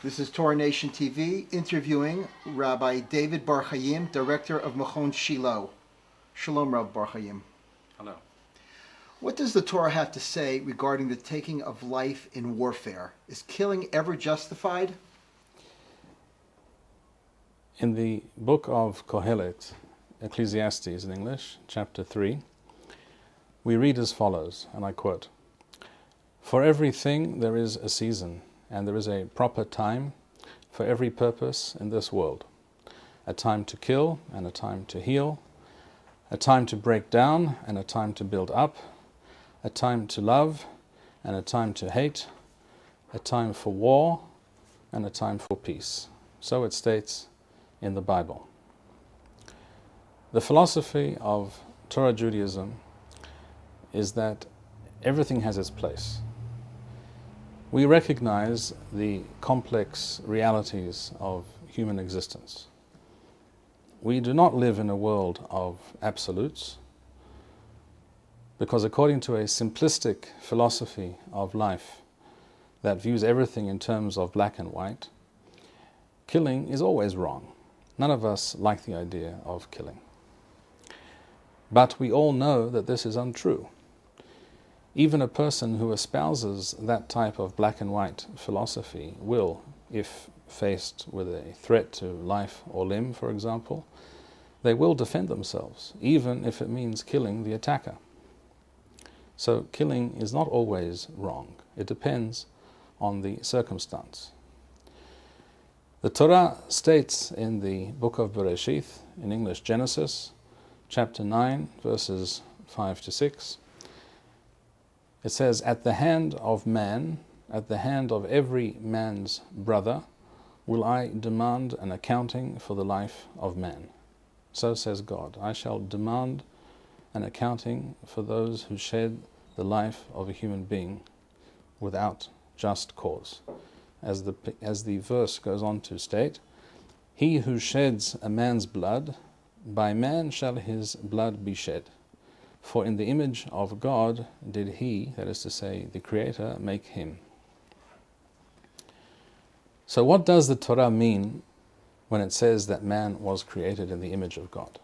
This is Torah Nation TV interviewing Rabbi David Bar-Hayim, director of Machon Shiloh. Shalom, Rav Bar-Hayim. Hello. What does the Torah have to say regarding the taking of life in warfare? Is killing ever justified? In the book of Kohelet, Ecclesiastes in English, chapter 3, we read as follows, and I quote, "For everything there is a season, and there is a proper time for every purpose in this world. A time to kill and a time to heal, a time to break down and a time to build up, a time to love and a time to hate, a time for war and a time for peace." So it states in the Bible. The philosophy of Torah Judaism is that everything has its place. We recognize the complex realities of human existence. We do not live in a world of absolutes, because according to a simplistic philosophy of life that views everything in terms of black and white, killing is always wrong. None of us like the idea of killing. But we all know that this is untrue. Even a person who espouses that type of black and white philosophy will, if faced with a threat to life or limb, for example, they will defend themselves, even if it means killing the attacker. So killing is not always wrong. It depends on the circumstance. The Torah states in the book of Bereshith, in English Genesis, chapter 9, verses 5 to 6, it says, "At the hand of man, at the hand of every man's brother, will I demand an accounting for the life of man. So says God, I shall demand an accounting for those who shed the life of a human being without just cause." As the verse goes on to state, "He who sheds a man's blood, by man shall his blood be shed. For in the image of God did he," that is to say, the Creator, "make him." So what does the Torah mean when it says that man was created in the image of God?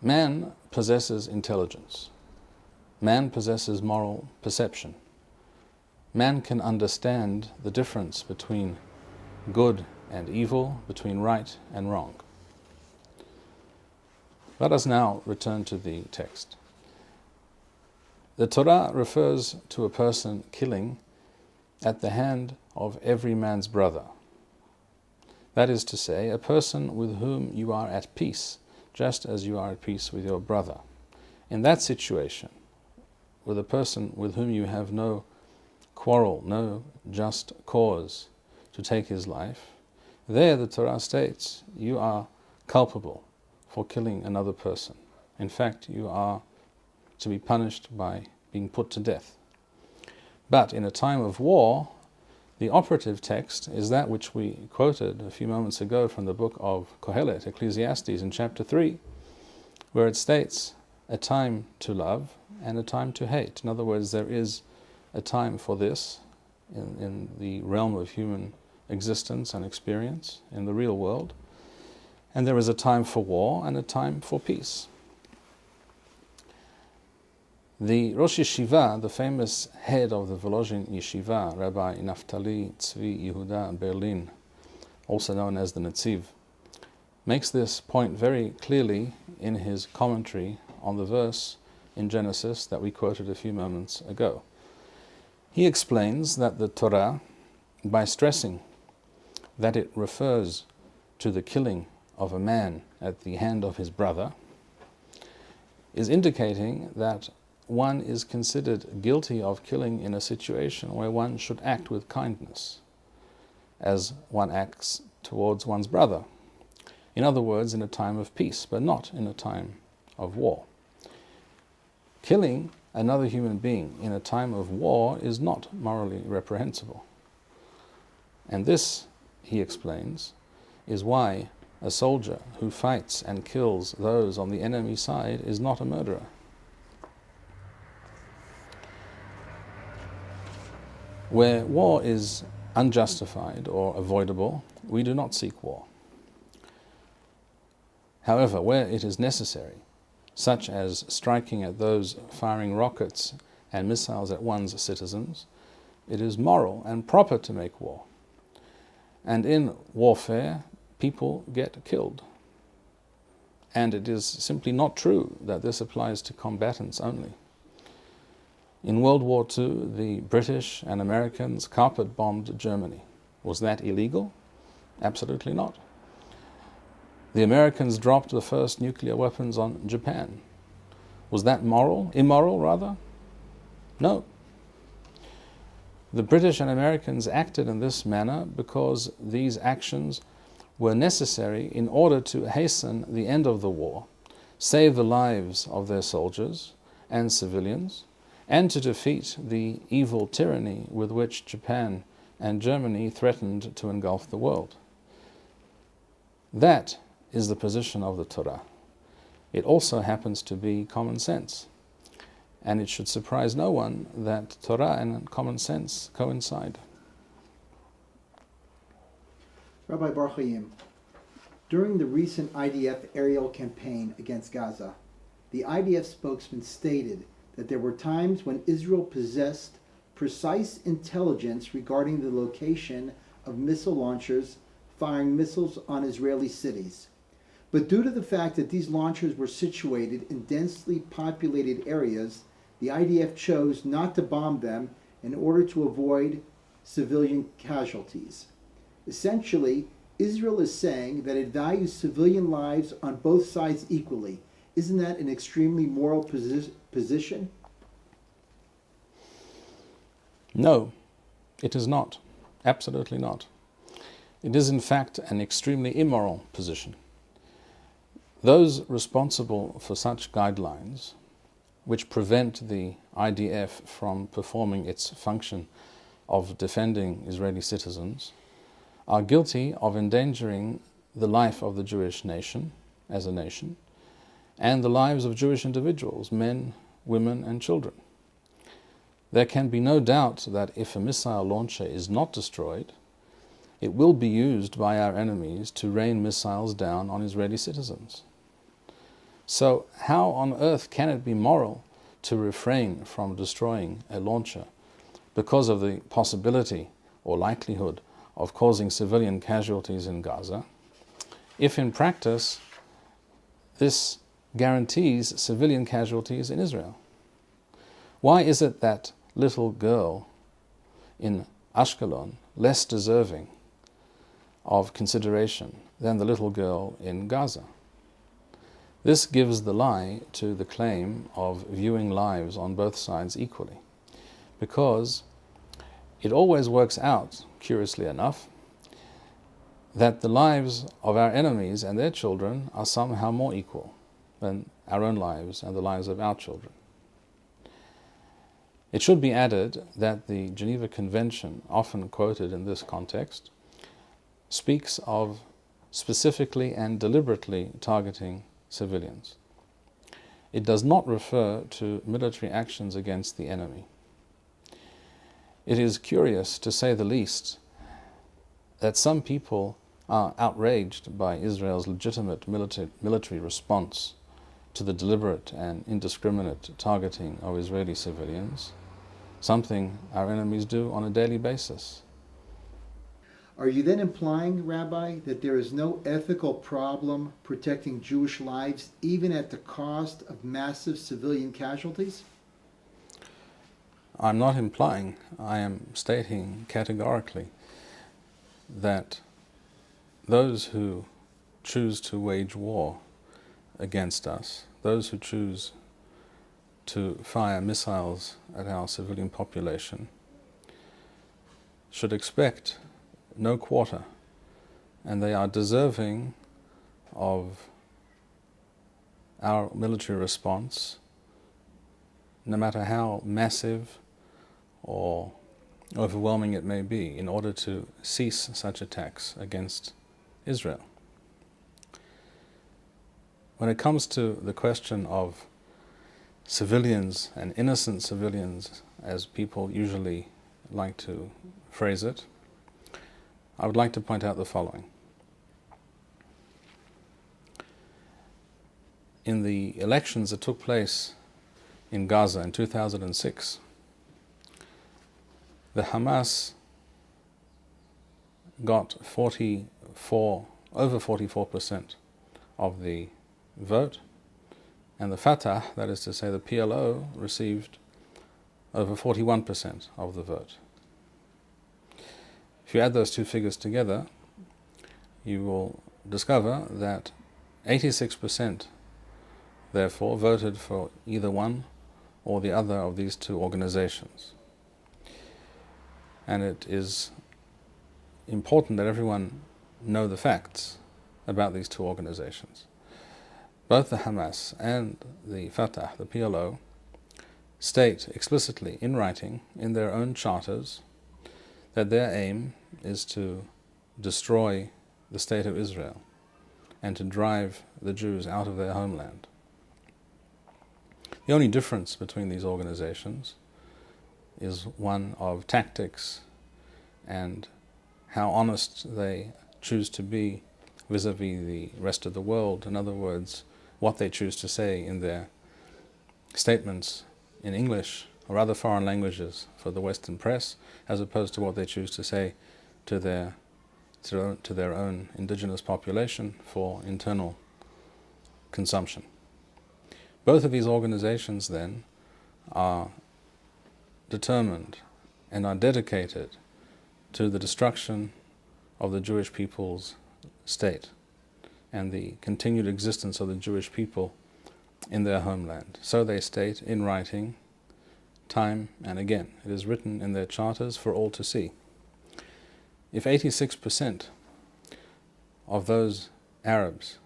Man possesses intelligence. Man possesses moral perception. Man can understand the difference between good and evil, between right and wrong. Let us now return to the text. The Torah refers to a person killing at the hand of every man's brother. That is to say, a person with whom you are at peace, just as you are at peace with your brother. In that situation, with a person with whom you have no quarrel, no just cause to take his life, there the Torah states you are culpable for killing another person. In fact, you are to be punished by being put to death. But in a time of war, the operative text is that which we quoted a few moments ago from the book of Kohelet, Ecclesiastes in chapter 3, where it states a time to love and a time to hate. In other words, there is a time for this in the realm of human existence and experience in the real world, and there is a time for war and a time for peace. The Rosh Yeshiva, the famous head of the Volozhin Yeshiva, Rabbi Naftali Tzvi Yehuda Berlin, also known as the Netziv, makes this point very clearly in his commentary on the verse in Genesis that we quoted a few moments ago. He explains that the Torah, by stressing that it refers to the killing of a man at the hand of his brother, is indicating that one is considered guilty of killing in a situation where one should act with kindness, as one acts towards one's brother. In other words, in a time of peace, but not in a time of war. Killing another human being in a time of war is not morally reprehensible. And this, he explains, is why a soldier who fights and kills those on the enemy side is not a murderer. Where war is unjustified or avoidable, we do not seek war. However, where it is necessary, such as striking at those firing rockets and missiles at one's citizens, it is moral and proper to make war. And in warfare, people get killed. And it is simply not true that this applies to combatants only. In World War II, the British and Americans carpet-bombed Germany. Was that illegal? Absolutely not. The Americans dropped the first nuclear weapons on Japan. Was that moral? Immoral, rather? No. The British and Americans acted in this manner because these actions were necessary in order to hasten the end of the war, save the lives of their soldiers and civilians, and to defeat the evil tyranny with which Japan and Germany threatened to engulf the world. That is the position of the Torah. It also happens to be common sense. And it should surprise no one that Torah and common sense coincide. Rabbi Bar-Hayim, during the recent IDF aerial campaign against Gaza, the IDF spokesman stated that there were times when Israel possessed precise intelligence regarding the location of missile launchers firing missiles on Israeli cities. But due to the fact that these launchers were situated in densely populated areas, the IDF chose not to bomb them in order to avoid civilian casualties. Essentially, Israel is saying that it values civilian lives on both sides equally. Isn't that an extremely moral position? No, it is not. Absolutely not. It is in fact an extremely immoral position. Those responsible for such guidelines, which prevent the IDF from performing its function of defending Israeli citizens, are guilty of endangering the life of the Jewish nation as a nation, and the lives of Jewish individuals, men, women, and children. There can be no doubt that if a missile launcher is not destroyed, it will be used by our enemies to rain missiles down on Israeli citizens. So how on earth can it be moral to refrain from destroying a launcher because of the possibility or likelihood of causing civilian casualties in Gaza, if in practice this guarantees civilian casualties in Israel? Why is it that little girl in Ashkelon less deserving of consideration than the little girl in Gaza? This gives the lie to the claim of viewing lives on both sides equally, because it always works out, curiously enough, that the lives of our enemies and their children are somehow more equal than our own lives and the lives of our children. It should be added that the Geneva Convention, often quoted in this context, speaks of specifically and deliberately targeting civilians. It does not refer to military actions against the enemy. It is curious, to say the least, that some people are outraged by Israel's legitimate military response to the deliberate and indiscriminate targeting of Israeli civilians, something our enemies do on a daily basis. Are you then implying, Rabbi, that there is no ethical problem protecting Jewish lives even at the cost of massive civilian casualties? I'm not implying, I am stating categorically that those who choose to wage war against us, those who choose to fire missiles at our civilian population, should expect no quarter, and they are deserving of our military response, no matter how massive or overwhelming it may be, in order to cease such attacks against Israel. When it comes to the question of civilians and innocent civilians, as people usually like to phrase it, I would like to point out the following. In the elections that took place in Gaza in 2006, the Hamas got over 44% of the vote, and the Fatah, that is to say the PLO, received over 41% of the vote. If you add those two figures together, you will discover that 86% therefore voted for either one or the other of these two organizations. And it is important that everyone know the facts about these two organizations. Both the Hamas and the Fatah, the PLO, state explicitly in writing in their own charters that their aim is to destroy the state of Israel and to drive the Jews out of their homeland. The only difference between these organizations is one of tactics and how honest they choose to be vis-a-vis the rest of the world. In other words, what they choose to say in their statements in English or other foreign languages for the Western press, as opposed to what they choose to say to their own indigenous population for internal consumption. Both of these organizations then are determined and are dedicated to the destruction of the Jewish people's state and the continued existence of the Jewish people in their homeland. So they state in writing time and again. It is written in their charters for all to see. If 86% of those Arabs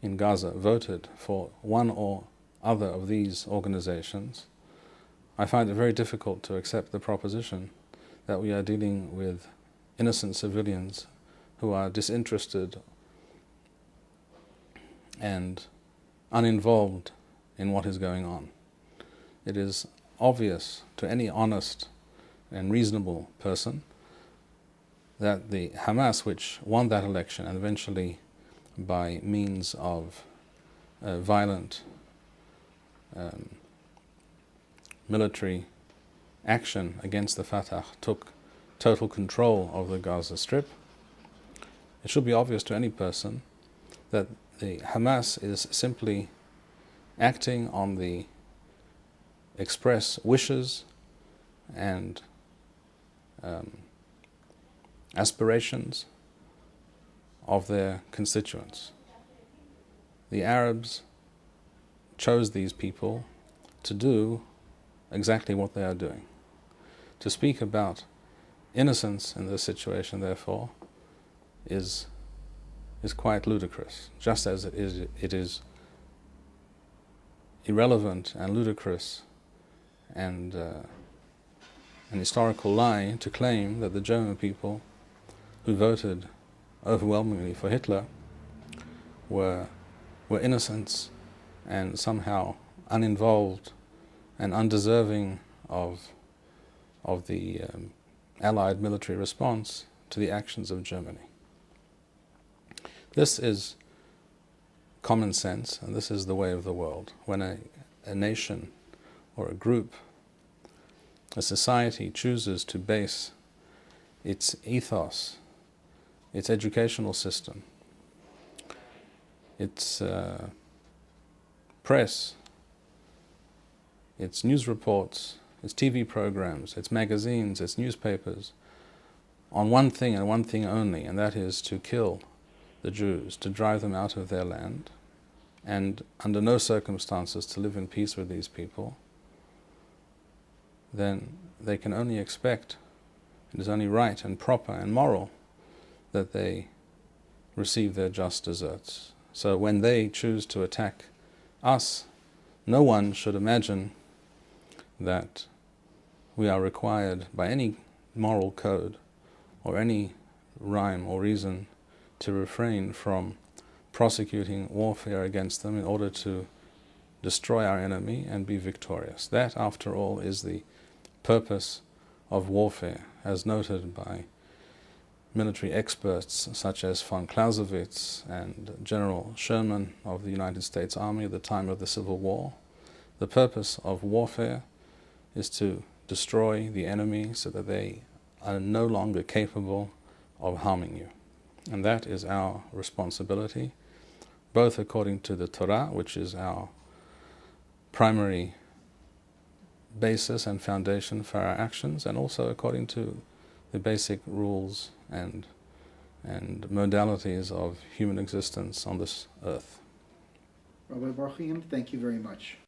in Gaza voted for one or other of these organizations, I find it very difficult to accept the proposition that we are dealing with innocent civilians who are disinterested and uninvolved in what is going on. It is obvious to any honest and reasonable person that the Hamas, which won that election and eventually by means of violent military action against the Fatah, took total control of the Gaza Strip, it should be obvious to any person that the Hamas is simply acting on the express wishes and aspirations of their constituents. The Arabs chose these people to do exactly what they are doing. To speak about innocence in this situation, therefore, is quite ludicrous, just as it is irrelevant and ludicrous and an historical lie to claim that the German people who voted overwhelmingly for Hitler were innocents and somehow uninvolved and undeserving of the Allied military response to the actions of Germany. This is common sense, and this is the way of the world. When a nation or a group, a society chooses to base its ethos, its educational system, its press, its news reports, its TV programs, its magazines, its newspapers, on one thing and one thing only, and that is to kill the Jews, to drive them out of their land, and under no circumstances to live in peace with these people, then they can only expect, it is only right and proper and moral that they receive their just deserts. So when they choose to attack us, no one should imagine that we are required by any moral code or any rhyme or reason to refrain from prosecuting warfare against them in order to destroy our enemy and be victorious. That, after all, is the purpose of warfare, as noted by military experts such as von Clausewitz and General Sherman of the United States Army at the time of the Civil War. The purpose of warfare is to destroy the enemy so that they are no longer capable of harming you. And that is our responsibility, both according to the Torah, which is our primary basis and foundation for our actions, and also according to the basic rules and modalities of human existence on this earth. Rabbi Bar-Hayim, thank you very much.